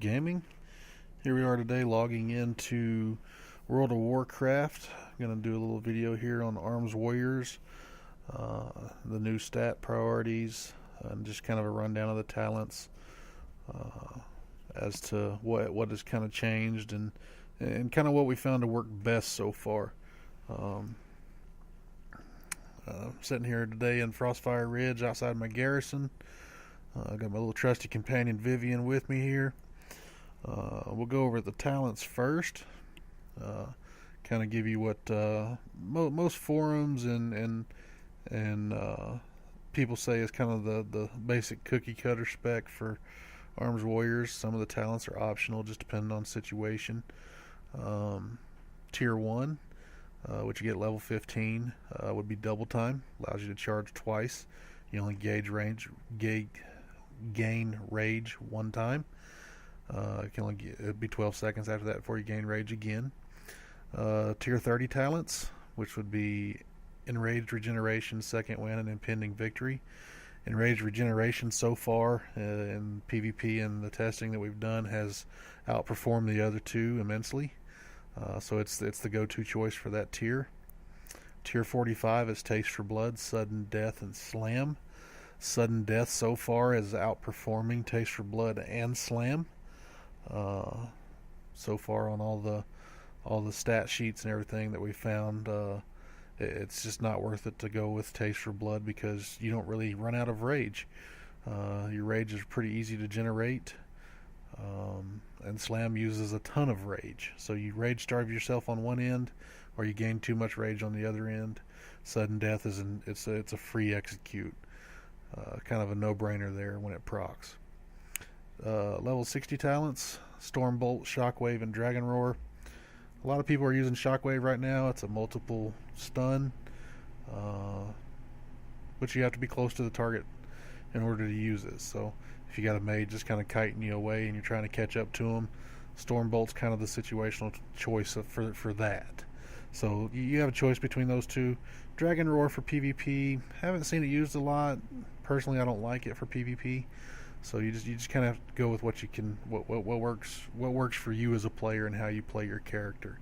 Gaming. Here we are today logging into World of Warcraft. I'm going to do a little video here on Arms Warriors, the new stat priorities, and just kind of a rundown of the talents as to what has kind of changed and kind of what we found to work best so far. Sitting here today in Frostfire Ridge outside my garrison. I got my little trusty companion Vivian with me here. We'll go over the talents first. Kind of give you what most forums and people say is kind of the basic cookie cutter spec for Arms Warriors. Some of the talents are optional, just depending on situation. Tier 1, which you get level 15, would be double time. Allows you to charge twice. You only gain rage one time. It'd be 12 seconds after that before you gain rage again. Tier 30 talents, which would be Enraged Regeneration, Second Win, and Impending Victory. Enraged Regeneration so far in PvP and the testing that we've done has outperformed the other two immensely. So it's the go-to choice for that tier. Tier 45 is Taste for Blood, Sudden Death, and Slam. Sudden Death so far is outperforming Taste for Blood and Slam. So far on all the stat sheets and everything that we found, it's just not worth it to go with Taste for Blood because you don't really run out of rage. Your rage is pretty easy to generate, and Slam uses a ton of rage. So you rage starve yourself on one end, or you gain too much rage on the other end. Sudden Death it's a free execute. Kind of a no-brainer there when it procs. Level 60 talents, Stormbolt, Shockwave, and Dragon Roar. A lot of people are using Shockwave right now. It's a multiple stun, but you have to be close to the target in order to use it. So if you got a mage just kind of kiting you away and you're trying to catch up to them, Stormbolt's kind of the situational choice for that. So you have a choice between those two. Dragon Roar for PvP, haven't seen it used a lot. Personally, I don't like it for PvP. So you just kind of have to go with what you can, what works for you as a player and how you play your character.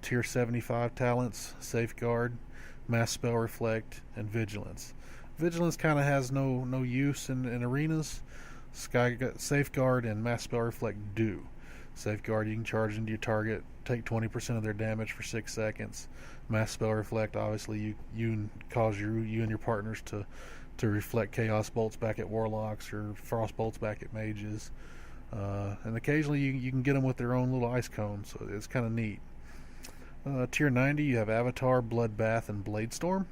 Tier 75 talents: Safeguard, Mass Spell Reflect, and Vigilance. Vigilance kind of has no use in arenas. Safeguard and Mass Spell Reflect do. Safeguard, you can charge into your target, take 20% of their damage for 6 seconds. Mass Spell Reflect, obviously you cause you and your partners to reflect Chaos Bolts back at Warlocks or Frost Bolts back at Mages. And occasionally you can get them with their own little ice cone, so it's kind of neat. Tier 90, you have Avatar, Bloodbath, and Bladestorm.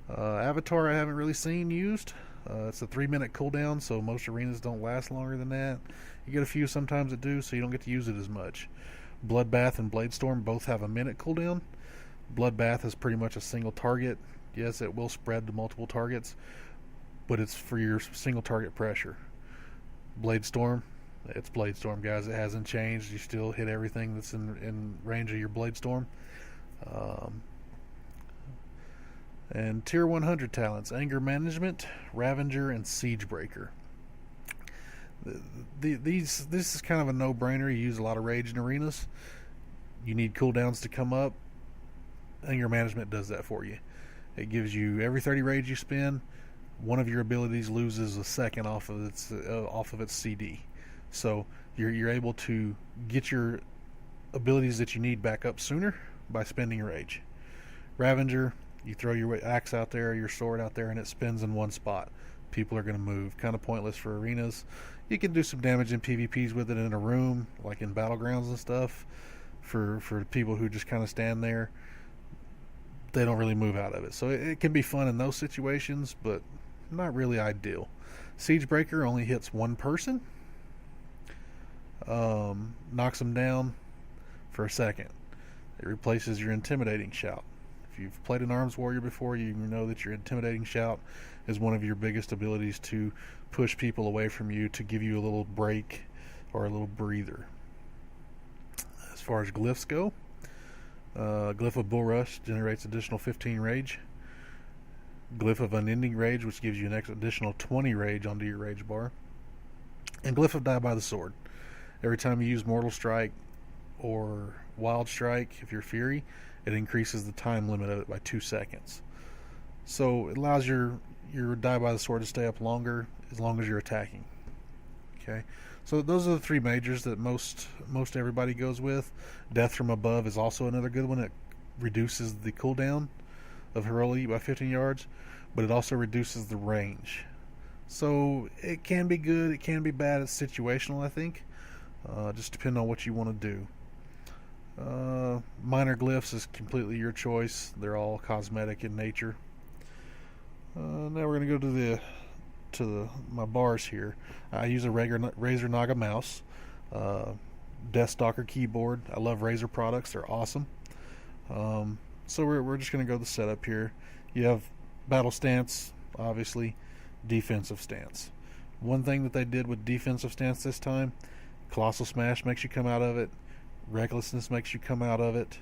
Avatar I haven't really seen used. It's a 3-minute cooldown, so most arenas don't last longer than that. You get a few sometimes that do, so you don't get to use it as much. Bloodbath and Bladestorm both have a minute cooldown. Bloodbath is pretty much a single target. Yes, it will spread to multiple targets, but it's for your single target pressure. Bladestorm, it's Bladestorm, guys. It hasn't changed. You still hit everything that's in range of your Bladestorm. And Tier 100 talents: Anger Management, Ravager, and Siegebreaker. This is kind of a no-brainer. You use a lot of rage in arenas. You need cooldowns to come up. Anger Management does that for you. It gives you, every 30 rage you spend, one of your abilities loses a second off of its CD. So you're able to get your abilities that you need back up sooner by spending rage. Ravager, you throw your axe out there, your sword out there, and it spins in one spot. People are going to move. Kind of pointless for arenas. You can do some damage in PvPs with it in a room, like in battlegrounds and stuff. For people who just kind of stand there, they don't really move out of it. So it can be fun in those situations, but not really ideal. Siegebreaker only hits one person. Knocks them down for a second. It replaces your Intimidating Shout. If you've played an Arms Warrior before, you know that your Intimidating Shout is one of your biggest abilities to push people away from you, to give you a little break or a little breather. As far as glyphs go, Glyph of Bull Rush generates additional 15 rage. Glyph of Unending Rage, which gives you an additional 20 rage onto your rage bar. And Glyph of Die by the Sword. Every time you use Mortal Strike or Wild Strike, if you're Fury, it increases the time limit of it by 2 seconds. So it allows your die by the sword to stay up longer as long as you're attacking. Okay, so those are the three majors that most everybody goes with. Death from Above is also another good one. It reduces the cooldown of Heroic Elite by 15 yards, but it also reduces the range. So it can be good, it can be bad. It's situational, I think. Just depending on what you want to do. Minor glyphs is completely your choice. They're all cosmetic in nature. Now we're going to go to my bars here. I use a Razer Naga mouse, Deathstalker keyboard. I love Razer products; they're awesome. So we're just going to go to the setup here. You have battle stance, obviously, defensive stance. One thing that they did with defensive stance this time, Colossal Smash makes you come out of it, Recklessness makes you come out of it.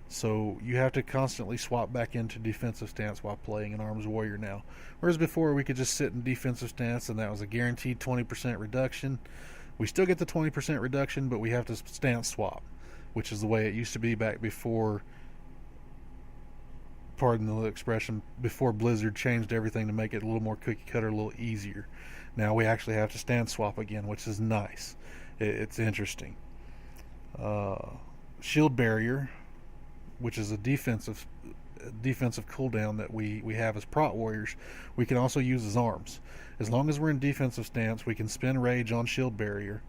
So you have to constantly swap back into defensive stance while playing an Arms Warrior now. Whereas before we could just sit in defensive stance and that was a guaranteed 20% reduction. We still get the 20% reduction, but we have to stance swap, which is the way it used to be back before, pardon the expression, before Blizzard changed everything to make it a little more cookie cutter, a little easier. Now we actually have to stance swap again, which is nice. It's interesting. Shield Barrier, which is a defensive cooldown that we have as Prot Warriors, we can also use as arms. As long as we're in defensive stance, we can spin Rage on Shield Barrier,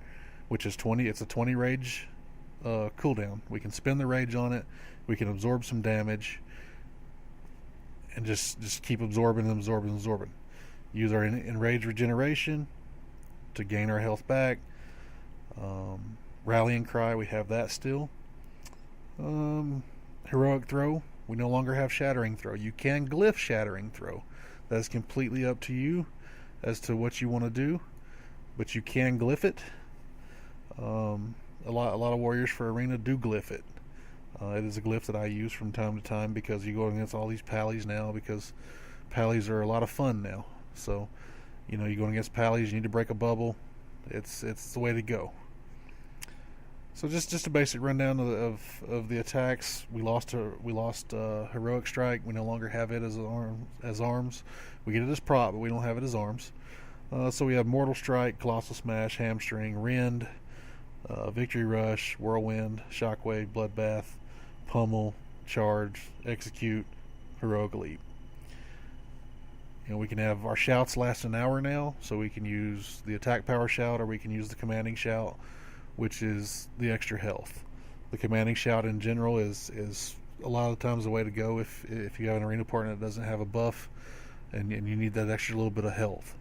which is 20. It's a 20 Rage cooldown. We can spin the Rage on it. We can absorb some damage, and just keep absorbing. Use our Enrage Regeneration to gain our health back. Rallying Cry, we have that still. Heroic Throw, we no longer have Shattering Throw. You can glyph Shattering Throw. That is completely up to you as to what you want to do, but you can glyph it. A lot of warriors for arena do glyph it. It is a glyph that I use from time to time because you go against all these pallies now, because pallies are a lot of fun now. So, you go against pallies, you need to break a bubble. It's the way to go. So just a basic rundown of the attacks. We lost Heroic Strike. We no longer have it as arms. We get it as prop, but we don't have it as arms. So we have Mortal Strike, Colossal Smash, Hamstring, Rend, Victory Rush, Whirlwind, Shockwave, Bloodbath, Pummel, Charge, Execute, Heroic Elite. We can have our shouts last an hour now, so we can use the attack power shout or we can use the commanding shout, which is the extra health. The commanding shout in general is a lot of the times the way to go if you have an arena partner that doesn't have a buff and you need that extra little bit of health.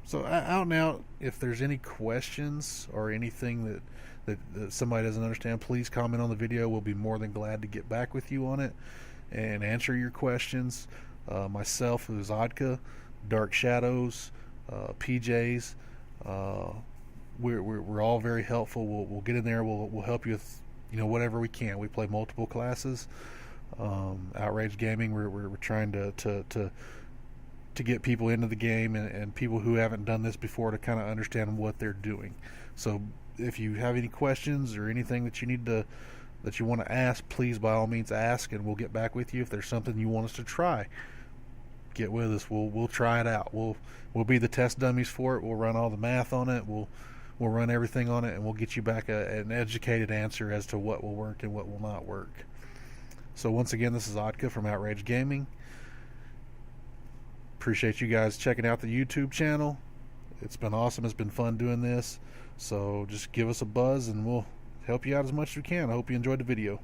So out and out, if there's any questions or anything that somebody doesn't understand, please comment on the video. We'll be more than glad to get back with you on it and answer your questions. Myself, who's Odka, Dark Shadows, PJs, we're all very helpful. We'll get in there. We'll help you with whatever we can. We play multiple classes. Outrage Gaming, we're trying to get people into the game and people who haven't done this before to kind of understand what they're doing. So if you have any questions or anything that you want to ask, please by all means ask, and we'll get back with you. If there's something you want us to try, get with us. We'll try it out. We'll be the test dummies for it. We'll run all the math on it. We'll run everything on it, and we'll get you back an educated answer as to what will work and what will not work. So once again, this is Odka from Outrage Gaming. Appreciate you guys checking out the YouTube channel. It's been awesome. It's been fun doing this. So just give us a buzz and we'll help you out as much as we can. I hope you enjoyed the video.